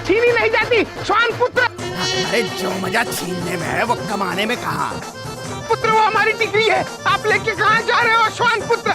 छीनी नहीं जाती श्वान पुत्र। अरे जो मजा छीनने में है वो कमाने में कहाँ? पुत्र वो हमारी डिग्री है, आप लेके कहाँ जा रहे हो श्वान पुत्र?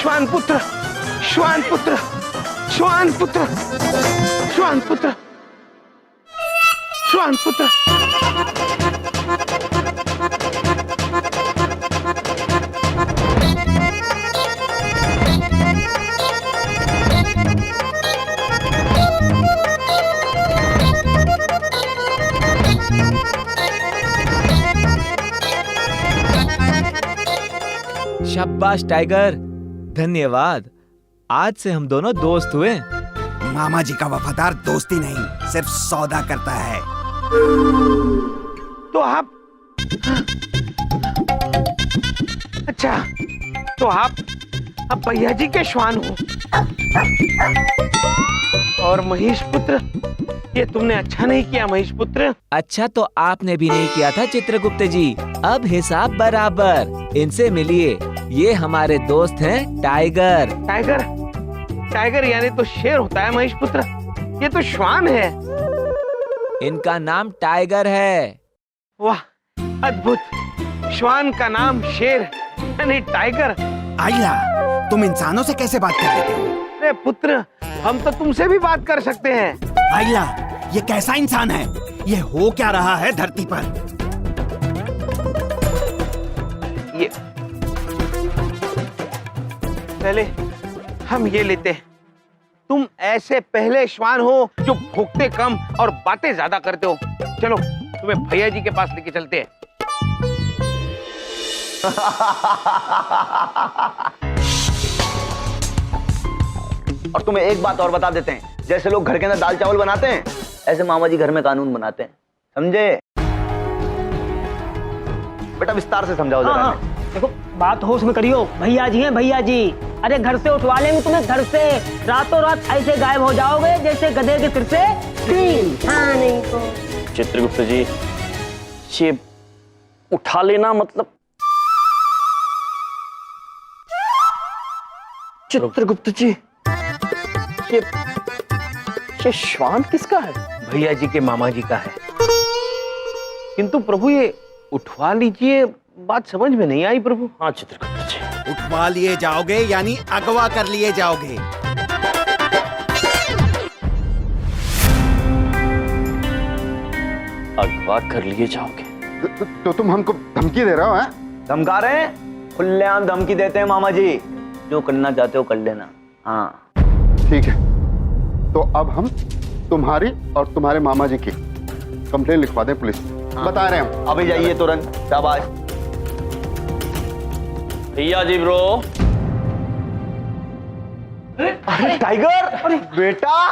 श्वान पुत्र, श्वान पुत्र, श्वान पुत्र, श्वान पुत्र, श्वान पुत्र। शाबाश टाइगर, धन्यवाद। आज से हम दोनों दोस्त हुए। मामा जी का वफादार दोस्ती नहीं, सिर्फ सौदा करता है। तो आप अच्छा, तो आप अब भैया जी के श्वान हो। और महेश पुत्र, ये तुमने अच्छा नहीं किया महेश पुत्र। अच्छा तो आपने भी नहीं किया था चित्रगुप्त जी। अब हिसाब बराबर। इनसे मिलिए, ये हमारे दोस्त हैं टाइगर। टाइगर? टाइगर यानी तो शेर होता है महेश पुत्र, ये तो श्वान है। इनका नाम टाइगर है। वाह अद्भुत, श्वान का नाम शेर यानी टाइगर। आइला, तुम इंसानों से कैसे बात कर लेते हो? अरे पुत्र, हम तो तुमसे भी बात कर सकते हैं। आइला, ये कैसा इंसान है? ये हो क्या रहा है धरती पर? ये पहले हम ये लेते हैं, तुम ऐसे पहले श्वान हो जो भोगते कम और बातें ज्यादा करते हो। चलो तुम्हें भैया जी के पास लेके चलते हैं। और तुम्हें एक बात और बता देते हैं, जैसे लोग घर के अंदर दाल चावल बनाते हैं, ऐसे मामा जी घर में कानून बनाते हैं, समझे? बेटा विस्तार से समझाओ जरा। हाँ, देखो बात होश में करियो, भैया जी हैं भैया जी। अरे घर से उठवा लेंगे तुम्हें, घर से रातों रात ऐसे गायब हो जाओगे जैसे गधे के सिर से तीन। हाँ नहीं तो चित्रगुप्त जी, ये उठा लेना मतलब? चित्रगुप्त जी, ये श्वान किसका है? भैया जी के मामा जी का है। किंतु प्रभु ये उठवा लीजिए, बात समझ में नहीं आई प्रभु। हाँ चित्रगुप्त जी। उठवा लिए जाओगे यानी अगवा कर लिए जाओगे। अगवा कर लिए जाओगे? तो तुम हमको धमकी दे रहे हो? हैं? धमका रहे हैं? खुलेआम धमकी देते हैं मामा जी। जो करना चाहते हो कर लेना। हाँ ठीक है, तो अब हम तुम्हारी और तुम्हारे मामा जी की कंप्लेन लिखवा दें पुलिस में। हाँ। बता रहे हैं हम। अभी जाइए तुरंत। शाबाश। भैया जी ब्रो। अरे टाइगर, अरे बेटा,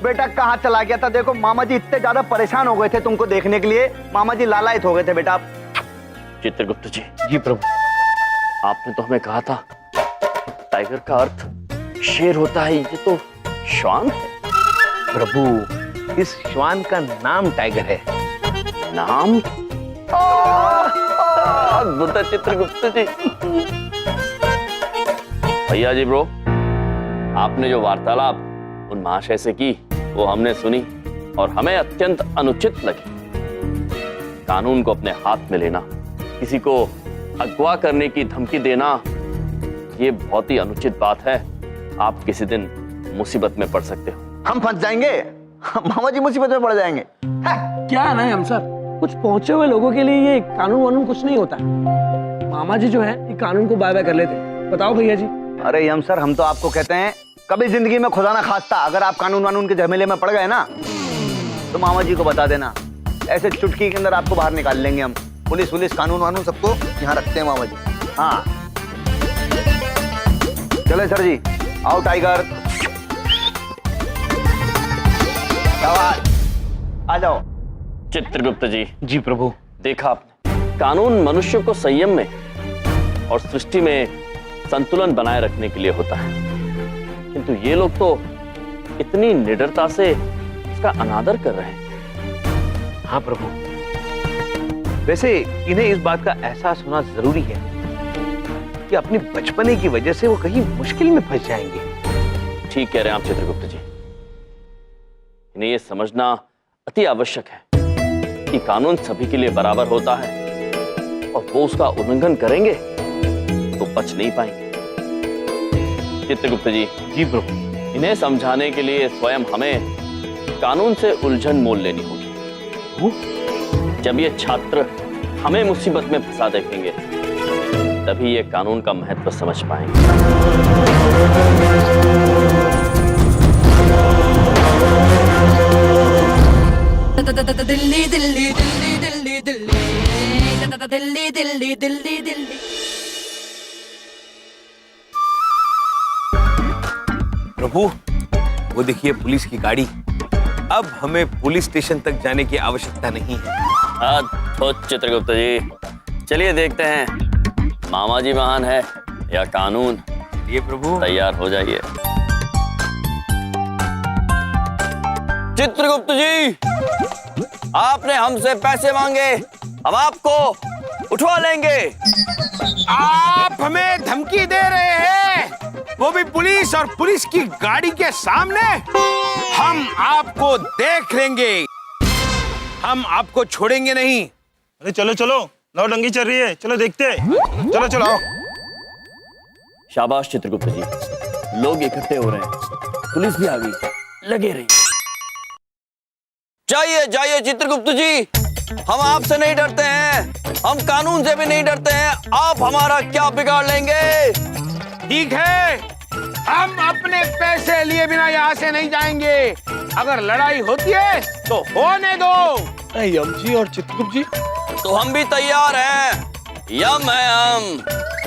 बेटा कहाँ चला गया था? देखो मामा जी इतने ज्यादा परेशान हो गए थे तुमको देखने के लिए, मामा जी लालायित हो गए थे बेटा। चित्रगुप्त जी। जी प्रभु। आपने तो हमें कहा था टाइगर का अर्थ शेर होता है, ये तो श्वान है। प्रभु, इस श्वान का नाम टाइगर है। नाम? अद्भुत है चित्रगुप्त जी। भैया जी ब्रो, आपने जो वार्तालाप उन महाशय से की वो हमने सुनी और हमें अत्यंत अनुचित लगी। कानून को अपने हाथ में लेना, किसी को अगवा करने की धमकी देना, ये बहुत ही अनुचित बात है। आप किसी दिन मुसीबत में पड़ सकते हो। हम फंस जाएंगे, मामा जी मुसीबत में पड़ जाएंगे। क्या है ना हम सर, कुछ पहुंचे हुए लोगों के लिए ये कानून वानून कुछ नहीं होता। मामा जी जो है ये कानून को बाय बाय कर लेते। बताओ भैया जी। अरे यम सर, हम तो आपको कहते हैं कभी जिंदगी में खुदा ना खास्ता अगर आप कानून वानून के झमेले में पड़ गए ना, तो मामा जी को बता देना, ऐसे चुटकी के अंदर आपको बाहर निकाल लेंगे हम। पुलिस वुलिस कानून वानून सबको यहाँ रखते हैं मामा जी। हाँ चले सर जी, आओ टाइगर, आ जाओ। चित्रगुप्त जी। जी प्रभु। देखा आपने, कानून मनुष्य को संयम में और सृष्टि में संतुलन बनाए रखने के लिए होता है, किंतु ये लोग तो इतनी निडरता से इसका अनादर कर रहे हैं। हाँ प्रभु, वैसे इन्हें इस बात का एहसास होना जरूरी है कि अपनी बचपने की वजह से वो कहीं मुश्किल में फंस जाएंगे। ठीक कह रहे हैं आप चित्रगुप्त जी। इन्हें यह समझना अति आवश्यक है कि कानून सभी के लिए बराबर होता है और वो उसका उल्लंघन करेंगे तो बच नहीं पाएंगे। चित्रगुप्त जी। जी प्रभु। इन्हें समझाने के लिए स्वयं हमें कानून से उलझन मोल लेनी होगी। जब ये छात्र हमें मुसीबत में फंसा देखेंगे तभी ये कानून का महत्व समझ पाएंगे। दिल्ली दिल्ली दिल्ली दिल्ली दिल्ली दिल्ली दिल्ली दिल्ली। प्रभु वो देखिए पुलिस की गाड़ी। अब हमें पुलिस स्टेशन तक जाने की आवश्यकता नहीं है। तो चित्रगुप्त जी चलिए देखते हैं मामा जी महान है या कानून। ये प्रभु तैयार हो जाइए। चित्रगुप्त जी आपने हमसे पैसे मांगे, हम आपको उठवा लेंगे। आप हमें धमकी दे रहे हैं, वो भी पुलिस और पुलिस की गाड़ी के सामने। हम आपको देख लेंगे, हम आपको छोड़ेंगे नहीं। अरे चलो चलो, नौटंकी चल रही है, चलो देखते हैं। चलो चलो आओ। शाबाश चित्रगुप्त जी, लोग इकट्ठे हो रहे हैं, पुलिस भी आ गई, लगे रहिए। जाइए जाइए चित्रगुप्त जी, हम आपसे नहीं डरते हैं, हम कानून से भी नहीं डरते हैं। आप हमारा क्या बिगाड़ लेंगे? ठीक है, हम अपने पैसे लिए बिना यहाँ से नहीं जाएंगे। अगर लड़ाई होती है तो होने दो। यम जी और चित्रगुप्त जी तो हम भी तैयार हैं। यम है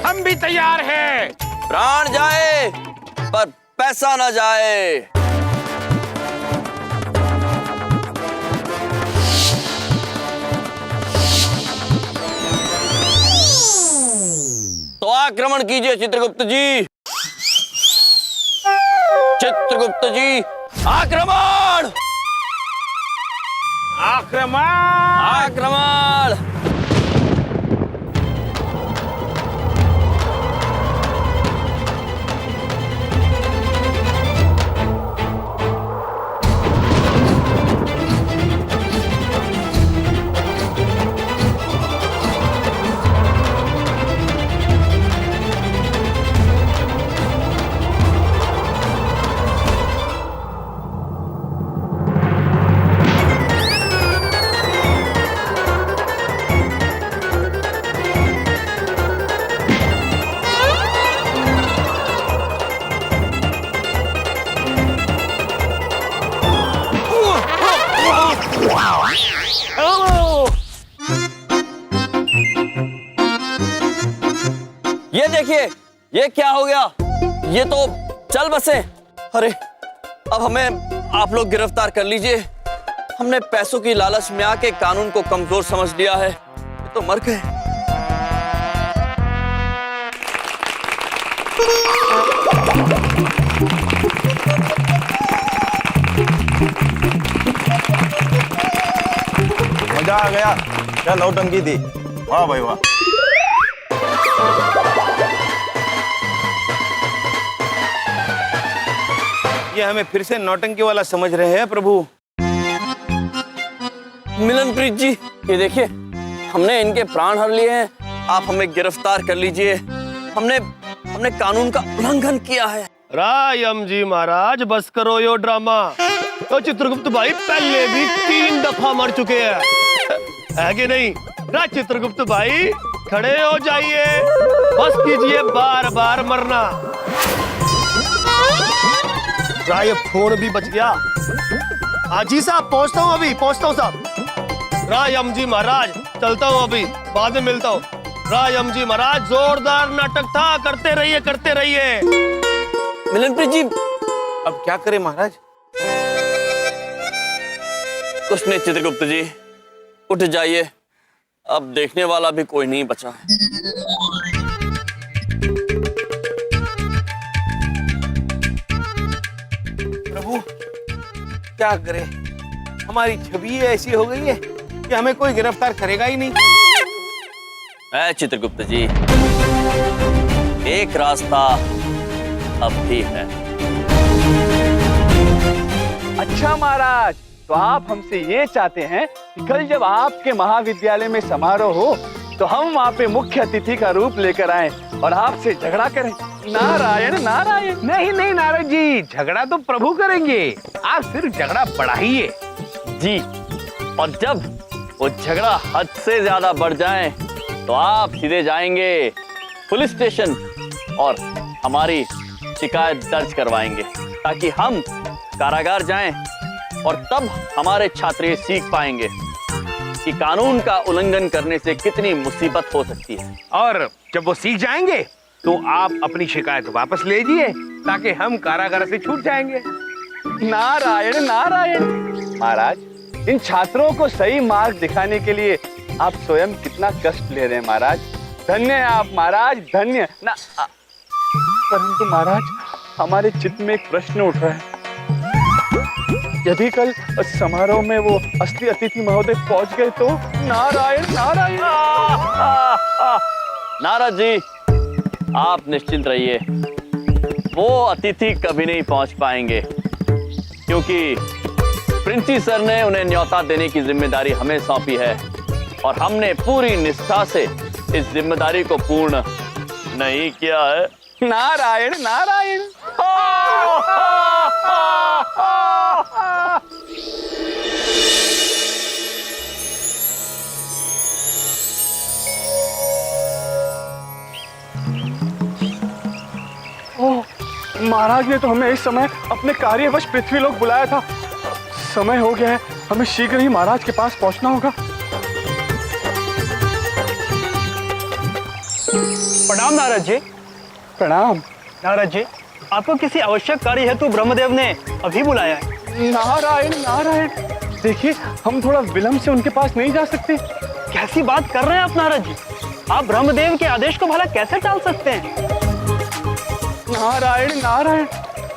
हम भी तैयार हैं। प्राण जाए पर पैसा ना जाए। तो आक्रमण कीजिए चित्रगुप्त जी। चित्रगुप्त जी आक्रमण आक्रमण आक्रमण। ये देखिए, ये क्या हो गया? ये तो चल बसे। अरे अब हमें आप लोग गिरफ्तार कर लीजिए। हमने पैसों की लालच में आके कानून को कमजोर समझ लिया है। ये तो मर गए। मजा आ गया, क्या नौटंकी थी। वाह भाई वाह। ये हमें फिर से नौटंकी वाला समझ रहे हैं प्रभु। मिलनप्रीत जी, ये देखिए, हमने इनके प्राण हर लिए हैं। आप हमें गिरफ्तार कर लीजिए। हमने कानून का उल्लंघन किया है। रायम जी महाराज बस करो यो ड्रामा। तो चित्रगुप्त भाई पहले भी 3 दफा मर चुके हैं, है कि नहीं? ना चित्रगुप्त भाई खड़े हो जाइए, बस कीजिए बार बार मरना। राय फोन भी बच गया। हाजी साहब पहुंचता हूँ, अभी पहुंचता हूँ साहब। रायम जी महाराज चलता हूँ, अभी बाद में मिलता हूँ। रायम जी महाराज जोरदार नाटक था, करते रहिए करते रहिए। मिलनप्रीत जी अब क्या करें महाराज? कुछ नहीं चित्रगुप्त जी, उठ जाइए। अब देखने वाला भी कोई नहीं बचा है। प्रभु क्या करें, हमारी छवि ऐसी हो गई है कि हमें कोई गिरफ्तार करेगा ही नहीं। ऐ चित्रगुप्त जी, एक रास्ता अब भी है। अच्छा महाराज, तो आप हमसे ये चाहते हैं कि कल जब आपके महाविद्यालय में समारोह हो तो हम वहाँ पे मुख्य अतिथि का रूप लेकर आए और आपसे झगड़ा करें। नारायण नारायण। नहीं नहीं नारद जी, झगड़ा तो प्रभु करेंगे, आप सिर्फ झगड़ा बढ़ाइए। जी, और जब वो झगड़ा हद से ज्यादा बढ़ जाए तो आप सीधे जाएंगे पुलिस स्टेशन और हमारी शिकायत दर्ज करवाएंगे ताकि हम कारागार जाएं और तब हमारे छात्र ये सीख पाएंगे कि कानून का उल्लंघन करने से कितनी मुसीबत हो सकती है। और जब वो सीख जाएंगे तो आप अपनी शिकायत वापस लीजिए ताकि हम कारागार से छूट जाएंगे। नारायण नारायण। महाराज, इन छात्रों को सही मार्ग दिखाने के लिए आप स्वयं कितना कष्ट ले रहे हैं महाराज। धन्य है आप महाराज, धन्य ना। परंतु महाराज, हमारे चित्त में एक प्रश्न उठ रहा है। यदि कल समारोह में वो असली अतिथि महोदय पहुंच गए तो? नारायण नारायण। नारद जी, आप निश्चिंत रहिए, वो अतिथि कभी नहीं पहुंच पाएंगे क्योंकि प्रिंसी सर ने उन्हें न्योता देने की जिम्मेदारी हमें सौंपी है और हमने पूरी निष्ठा से इस जिम्मेदारी को पूर्ण नहीं किया है। नारायण नारायण। महाराज ने तो हमें इस समय अपने कार्यवश पृथ्वीलोक बुलाया था। समय हो गया है, हमें शीघ्र ही महाराज के पास पहुंचना होगा। प्रणाम नारद जी। प्रणाम नारद जी, आपको किसी आवश्यक कार्य हेतु ब्रह्मदेव ने अभी बुलाया है। नारायण नारायण। देखिए, हम थोड़ा विलंब से उनके पास नहीं जा सकते। कैसी बात कर रहे हैं आप नारद जी? आप ब्रह्मदेव के आदेश को भला कैसे टाल सकते हैं? नारायण नारायण।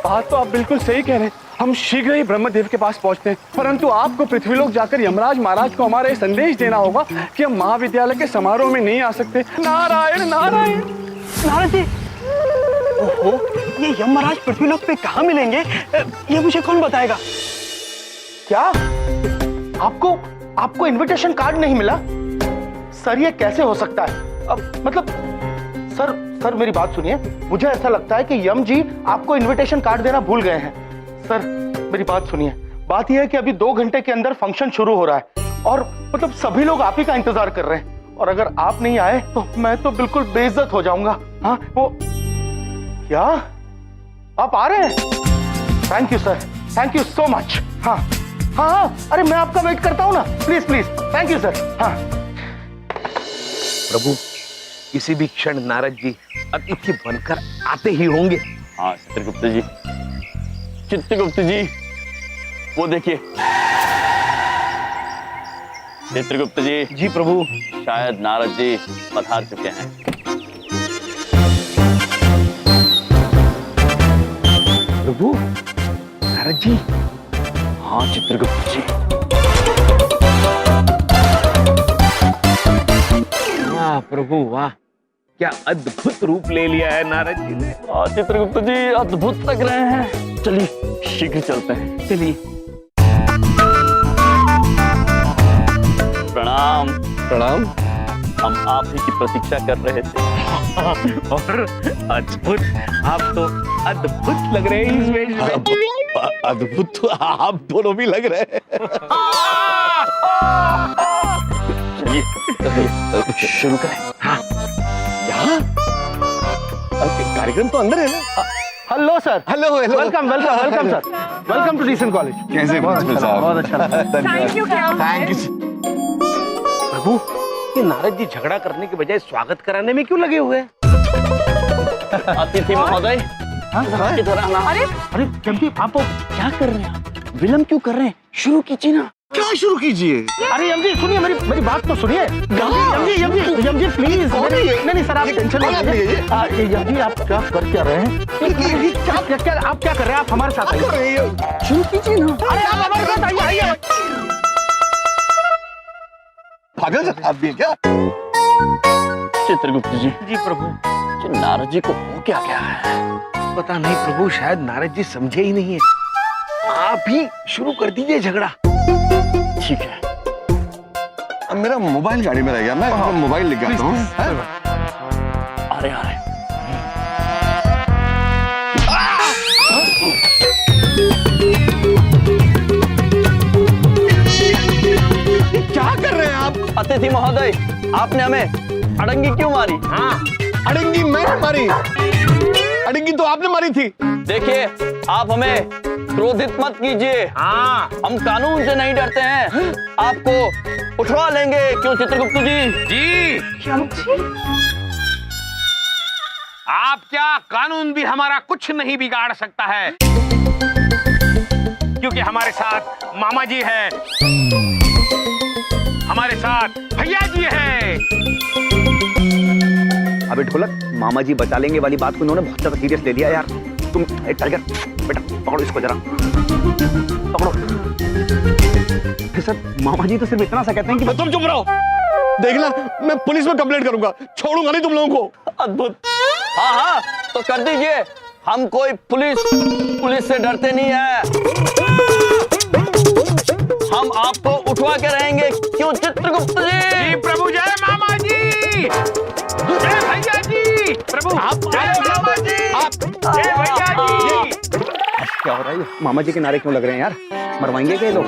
बात तो आप बिल्कुल सही कह रहे हैं। हम शीघ्र ही ब्रह्मदेव के पास पहुंचते हैं, परंतु आपको पृथ्वीलोक जाकर यमराज महाराज को हमारा ये संदेश देना होगा कि हम महाविद्यालय के समारोह में नहीं आ सकते। नारायण नारायण। नारद जी, ओहो, ये यमराज पृथ्वीलोक पे कहाँ मिलेंगे? ये मुझे कौन बताएगा? क्या आपको इनविटेशन कार्ड नहीं मिला? सर, ये कैसे हो सकता है? अब मतलब सर मेरी बात सुनिए, मुझे ऐसा लगता है कि यम जी आपको इनविटेशन कार्ड देना भूल गए हैं। सर मेरी बात सुनिए, बात यह है कि अभी 2 घंटे के अंदर फंक्शन शुरू हो रहा है और मतलब सभी लोग आप ही का इंतजार कर रहे हैं और अगर आप नहीं आए तो मैं तो बिल्कुल बेइज्जत हो जाऊंगा। हाँ, वो क्या आप आ रहे हैं? Thank you sir, thank you so much. हाँ हाँ हाँ, अरे मैं आपका वेट करता हूँ ना, please please. Thank you sir. हाँ प्रभु, किसी भी क्षण नारद जी अतिथि बनकर आते ही होंगे। हाँ चित्रगुप्त जी, चित्रगुप्त जी, वो देखिए। चित्रगुप्त जी। जी प्रभु। शायद नारद जी पधार चुके हैं। प्रभु, नारद जी। हाँ चित्रगुप्त जी। वाह प्रभु वाह, क्या अद्भुत रूप ले लिया है नारद जी ने। चित्रगुप्त जी अद्भुत लग रहे हैं। चलिए शीघ्र चलते हैं। चलिए। प्रणाम। प्रणाम। हम आप ही की प्रतीक्षा कर रहे थे। और अद्भुत, आप तो अद्भुत लग रहे हैं इस वेश में। अद्भुत तो आप दोनों भी लग रहे हैं। चलिए शुरू करें। हाँ। यहाँ कार्यक्रम तो अंदर है ना? Hello sir. Hello welcome welcome welcome sir. Welcome to decent college. कैसे प्रिंसिपल साहब? बहुत अच्छा। Thank you. प्रभु, ये नारद जी झगड़ा करने के बजाय स्वागत कराने में क्यों लगे हुए हैं? अतिथि महोदय, किधर आना? अरे जम्पी, आप क्या कर रहे हैं? विलम्ब क्यों कर रहे हैं? शुरू कीजिए ना। क्या शुरू कीजिए? अरे यम जी सुनिए, मेरी बात तो सुनिए। यम जी प्लीज। नहीं सर, आप टेंशन नहीं लीजिए। यम जी, आप क्या कर क्या रहे हैं? आप क्या कर रहे हैं? आप हमारे साथ आइए। शुरू कीजिए ना। अरे आप हमारे साथ आइए। पागल आदमी क्या? चित्रगुप्त जी। जी प्रभु। नारद जी को हो क्या गया है? पता नहीं प्रभु, शायद नारद जी समझे ही नहीं है। आप ही शुरू कर दीजिए झगड़ा। ठीक है। अब मेरा मोबाइल गाड़ी में रह गया, मैं मोबाइल लेके आता हूँ। आ रहे आ रहे। क्या कर रहे हैं आप? अतिथि महोदय, आपने हमें अड़ंगी क्यों मारी? हाँ, अड़ंगी मैंने मारी। अड़ंगी तो आपने मारी थी। देखिए, आप हमें क्रोधित मत कीजिए। हाँ, हम कानून से नहीं डरते हैं। आपको उठवा लेंगे, क्यों चित्रगुप्त जी? जी आप क्या, कानून भी हमारा कुछ नहीं बिगाड़ सकता है, क्योंकि हमारे साथ मामा जी है, हमारे साथ भैया जी है। अबे ढोलक, मामा जी बचा लेंगे वाली बात को इन्होंने बहुत ज्यादा सीरियस ले लिया यार। तुम टाइगर बेटा पकड़ो इसको जरा, पकड़ो। सर मामा जी तो सिर्फ इतना सा कहते हैं कि तुम चुप रहो। देखना, मैं पुलिस में कंप्लेंट करूंगा, छोड़ूंगा नहीं तुम लोगों को। अद्भुत। हाँ हाँ, तो कर दीजिए। हम कोई पुलिस से डरते नहीं है। हम आपको उठवा के रहेंगे, क्यों चित्रगुप्त जी? जी प्रभु, जय मामा जी, जय भैया जी। प्रभु जय मामा जी, जय भैया जी। क्या हो रहा है? मामा जी के नारे क्यों लग रहे हैं यार? मरवाएंगे क्या ये लोग?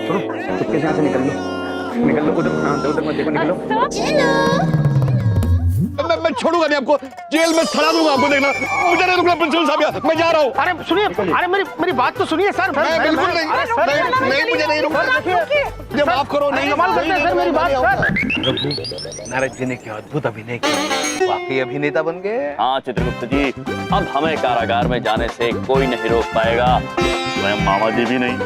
सुनो, चुपके से यहाँ से निकल लो, उधर मत देखो, निकलो। मैं छोड़ूंगा नहीं आपको, जेल में सड़ा दूंगा आपको। देखना, मुझे नहीं रुकना प्रिंसिपल साहब, मैं जा रहा हूँ। अरे सुनिए, अरे मेरी बात तो सुनिए सर। मैं बिल्कुल नहीं, मुझे नहीं रुकना। जब आप करो नहीं, कमाल करते हैं सर, मेरी बात सर। नारद जी ने क्या अद्भुत अभिनय किया, वाकई अभिनेता बन गए। हाँ चित्रगुप्त जी, अब हमें कारागार में जाने से कोई नहीं रोक पाएगा, स्वयं मामा जी भी नहीं।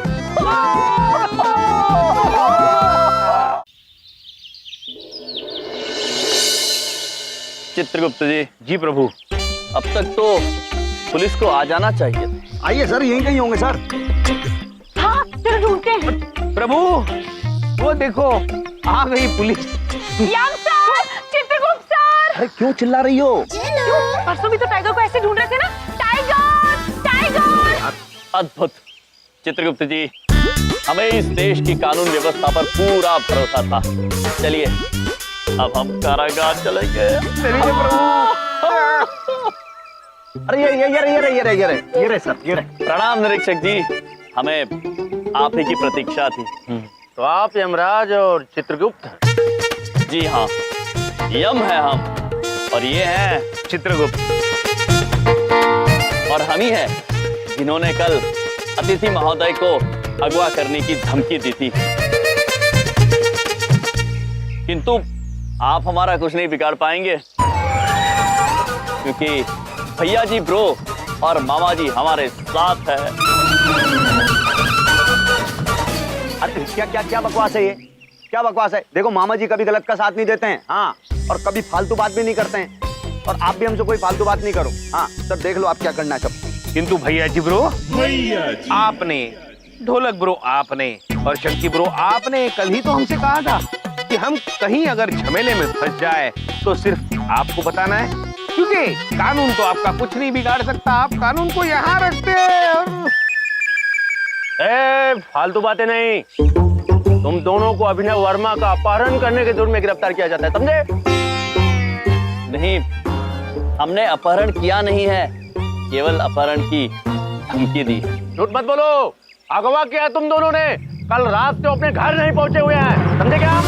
चित्रगुप्त जी। जी प्रभु। अब तक तो पुलिस को आ जाना चाहिए। आइए सर, यहीं कहीं होंगे सर। हाँ, चलो ढूंढते हैं। प्रभु वो देखो, आ गई पुलिस। यम सर, चित्रगुप्त सर। अरे क्यों चिल्ला रही हो? क्यों? परसों भी तो टाइगर को ऐसे ढूंढ रहे थे ना। Tiger, tiger. अद्भुत। चित्रगुप्त जी, हमें इस देश की कानून व्यवस्था पर पूरा भरोसा था। चलिए, अब हम कारागार चलेंगे। चलिए प्रभु। अरे ये रहे सर, ये रहे। प्रणाम निरीक्षक जी, हमें आप ही की प्रतीक्षा थी। तो आप यमराज और चित्रगुप्त? जी हाँ, यम है हम, और ये है चित्रगुप्त। और हम ही हैं जिन्होंने कल अतिथि महोदय को अगवा करने की धमकी दी थी, किंतु आप हमारा कुछ नहीं बिगाड़ पाएंगे, क्योंकि भैया जी ब्रो और मामा जी हमारे साथ है। अरे क्या बकवास है ये? क्या बकवास है? देखो मामा जी कभी गलत का साथ नहीं देते हैं, हाँ, और कभी फालतू बात भी नहीं करते हैं, और आप भी हमसे कोई फालतू बात नहीं करो। हाँ सब देख लो आप क्या करना है सब। किंतु भैया जी ब्रो, आपने, ढोलक ब्रो आपने, और शक्ति ब्रो आपने कल ही तो हमसे कहा था कि हम कहीं अगर झमेले में फंस जाए तो सिर्फ आपको बताना है, क्योंकि कानून तो आपका कुछ नहीं बिगाड़ सकता। आप कानून को यहाँ रखते हैं और... फालतू बातें नहीं। तुम दोनों को अभिनव वर्मा का अपहरण करने के जुर्म में गिरफ्तार किया जाता है, समझे? नहीं, हमने अपहरण किया नहीं है, केवल अपहरण की धमकी दी। झूठ मत बोलो, अगवा किया तुम दोनों ने। कल रात से अपने घर नहीं पहुंचे हुए हैं, समझे क्या?